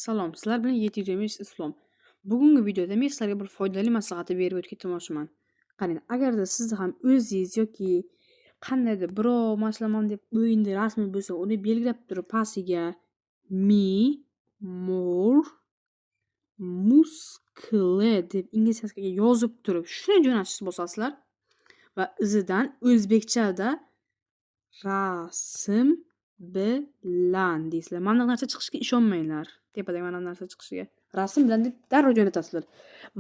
Salom, sizlar bilan Yetiyemiz Islom. Bugungi videoda men sizlarga bir foydali maslahatni berib o'tib ketmoqchiman. Qarang, agarda sizni ham o'zingiz yoki qandaydir birov masalan deb o'yinda rasmi bo'lsa, uni belgilab turib pastiga me more muscle deb inglizchaga yozib turib, shuni jo'natishni bosasizlar va izidan o'zbekchada rasm bilan deysizlar. Mana bu narsa chiqishiga ishonmanglar. Tepadagi mana bu narsa chiqishiga. Rasm bilan deb darrov jo'natasizlar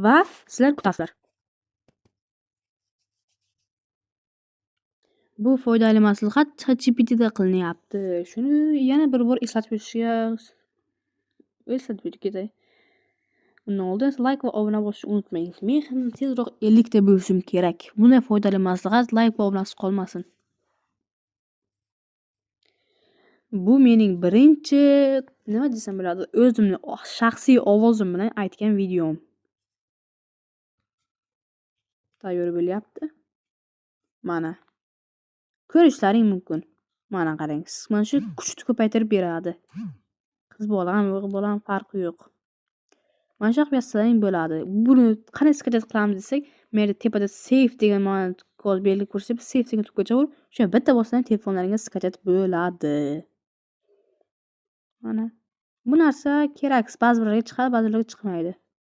va sizlar kutasizlar. Bu foydali maslahat ChatGPTda qilinyapti. Shuni yana bir bor eslatib ketay. Undan oldin like va obuna bo'lishni unutmang. Men ham tezroq 50 ta bo'lishim kerak. Bunday foydali maslahat like va obunasiz qolmasin. Bu mening birinchi, nima desam bo'ladi, o'zimni shaxsiy ovozim bilan aytgan videom. Tayyor bo'lyapti. Mana. Ko'rishlaring mumkin. Mana qarang, mana shu kuchni ko'paytirib beradi. Qiz bola ham, o'g'il bola ham farqi yo'q. Mana shu yoqda bo'ladi. Buni qanday skachat qilamiz desak, menda tepada save degan mana kod belgi ko'rsatib, save degan tugmacha bor. Shuni bitta bossangiz telefonlaringizga skachat bo'ladi. Mana. Bu narsa kerak, ba'zi birlarga chiqadi, ba'zilarga chiqmaydi.